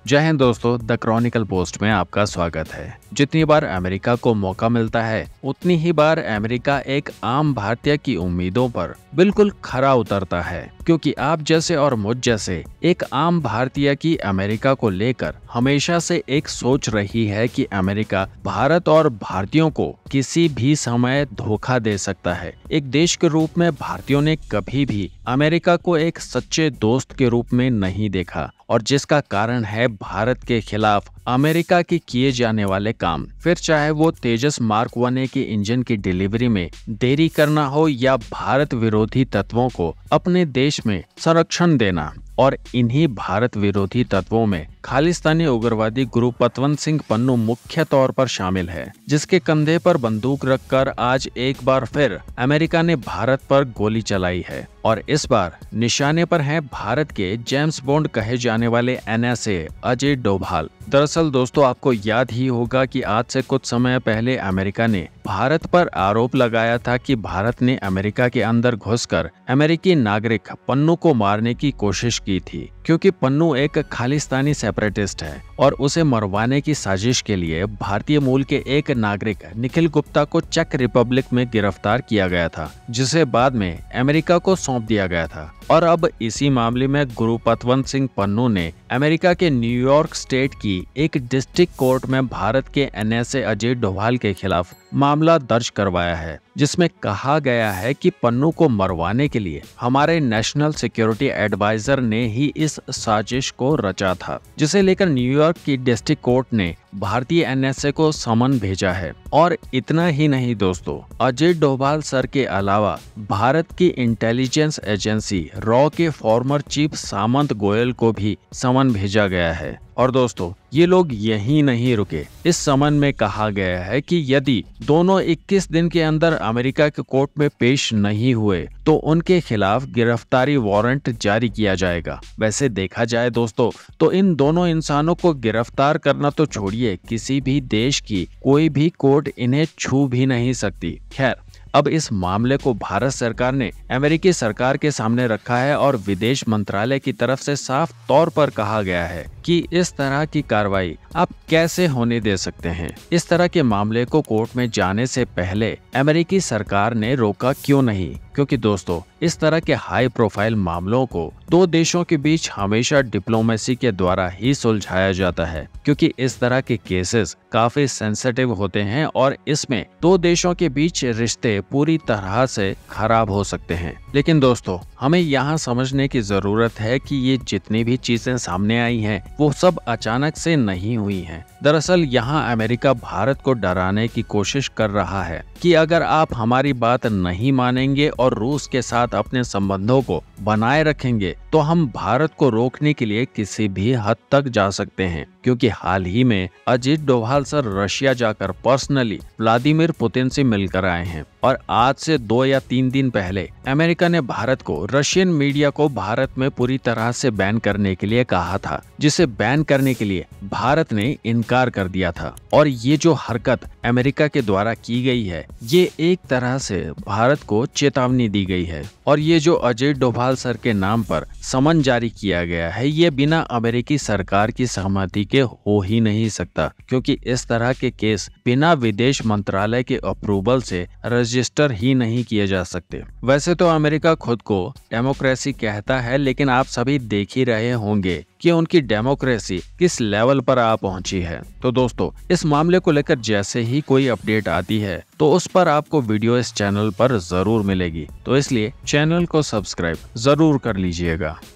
जय हिंद दोस्तों, the Chronicle post में आपका स्वागत है। जितनी बार अमेरिका को मौका मिलता है उतनी ही बार अमेरिका एक आम भारतीय की उम्मीदों पर बिल्कुल खरा उतरता है, क्योंकि आप जैसे और मुझ जैसे एक आम भारतीय की अमेरिका को लेकर हमेशा से एक सोच रही है कि अमेरिका भारत और भारतीयों को किसी भी समय धोखा दे सकता है। एक देश के रूप में भारतीयों ने कभी भी अमेरिका को एक सच्चे दोस्त के रूप में नहीं देखा, और जिसका कारण है भारत के खिलाफ अमेरिका के किए जाने वाले काम, फिर चाहे वो तेजस मार्क 1A के इंजन की डिलीवरी में देरी करना हो या भारत विरोधी तत्वों को अपने देश में संरक्षण देना। और इन्हीं भारत विरोधी तत्वों में खालिस्तानी उग्रवादी गुरुपतवंत सिंह पन्नू मुख्य तौर पर शामिल है, जिसके कंधे पर बंदूक रखकर आज एक बार फिर अमेरिका ने भारत पर गोली चलाई है। और इस बार निशाने पर हैं भारत के जेम्स बॉन्ड कहे जाने वाले NSA अजय डोभाल। दरअसल दोस्तों, आपको याद ही होगा कि आज से कुछ समय पहले अमेरिका ने भारत पर आरोप लगाया था कि भारत ने अमेरिका के अंदर घुसकर अमेरिकी नागरिक पन्नू को मारने की कोशिश की थी, क्योंकि पन्नू एक खालिस्तानी सेपरेटिस्ट है और उसे मरवाने की साजिश के लिए भारतीय मूल के एक नागरिक निखिल गुप्ता को चेक रिपब्लिक में गिरफ्तार किया गया था, जिसे बाद में अमेरिका को सौंप दिया गया था। और अब इसी मामले में गुरुपतवंत सिंह पन्नू ने अमेरिका के न्यूयॉर्क स्टेट की एक डिस्ट्रिक्ट कोर्ट में भारत के NSA अजय डोभाल के खिलाफ मामला दर्ज करवाया है, जिसमें कहा गया है कि पन्नू को मरवाने के लिए हमारे नेशनल सिक्योरिटी एडवाइजर ने ही इस साजिश को रचा था, जिसे लेकर न्यूयॉर्क की डिस्ट्रिक्ट कोर्ट ने भारतीय NSA को समन भेजा है। और इतना ही नहीं दोस्तों, अजय डोभाल सर के अलावा भारत की इंटेलिजेंस एजेंसी रॉ के फॉर्मर चीफ सामंत गोयल को भी समन भेजा गया है। और दोस्तों, ये लोग यहीं नहीं रुके। इस समन में कहा गया है कि यदि दोनों 21 दिन के अंदर अमेरिका के कोर्ट में पेश नहीं हुए तो उनके खिलाफ गिरफ्तारी वारंट जारी किया जाएगा। वैसे देखा जाए दोस्तों, तो इन दोनों इंसानों को गिरफ्तार करना तो छोड़िए, किसी भी देश की कोई भी कोर्ट इन्हें छू भी नहीं सकती। खैर, अब इस मामले को भारत सरकार ने अमेरिकी सरकार के सामने रखा है और विदेश मंत्रालय की तरफ से साफ तौर पर कहा गया है कि इस तरह की कार्रवाई आप कैसे होने दे सकते हैं। इस तरह के मामले को कोर्ट में जाने से पहले अमेरिकी सरकार ने रोका क्यों नहीं? क्योंकि दोस्तों, इस तरह के हाई प्रोफाइल मामलों को दो देशों के बीच हमेशा डिप्लोमेसी के द्वारा ही सुलझाया जाता है, क्योंकि इस तरह के केसेस काफी सेंसिटिव होते हैं और इसमें दो देशों के बीच रिश्ते पूरी तरह से खराब हो सकते हैं। लेकिन दोस्तों, हमें यहाँ समझने की जरूरत है कि ये जितनी भी चीजें सामने आई हैं, वो सब अचानक से नहीं हुई हैं। दरअसल यहाँ अमेरिका भारत को डराने की कोशिश कर रहा है कि अगर आप हमारी बात नहीं मानेंगे और रूस के साथ अपने संबंधों को बनाए रखेंगे तो हम भारत को रोकने के लिए किसी भी हद तक जा सकते हैं। क्योंकि हाल ही में अजित डोभाल सर रशिया जाकर पर्सनली व्लादिमीर पुतिन से मिलकर आए हैं, और आज से 2 या 3 दिन पहले अमेरिका ने भारत को रशियन मीडिया को भारत में पूरी तरह से बैन करने के लिए कहा था, जिसे बैन करने के लिए भारत ने इनकार कर दिया था। और ये जो हरकत अमेरिका के द्वारा की गई है, ये एक तरह से भारत को चेतावनी दी गई है। और ये जो अजय डोभाल सर के नाम पर समन जारी किया गया है, ये बिना अमेरिकी सरकार की सहमति के हो ही नहीं सकता, क्योंकि इस तरह के केस बिना विदेश मंत्रालय के अप्रूवल से रजिस्टर ही नहीं किए जा सकते। वैसे तो अमेरिका खुद को डेमोक्रेसी कहता है, लेकिन आप सभी देख ही रहे होंगे कि उनकी डेमोक्रेसी किस लेवल पर आ पहुंची है। तो दोस्तों, इस मामले को लेकर जैसे ही कोई अपडेट आती है तो उस पर आपको वीडियो इस चैनल पर जरूर मिलेगी, तो इसलिए चैनल को सब्सक्राइब जरूर कर लीजिएगा।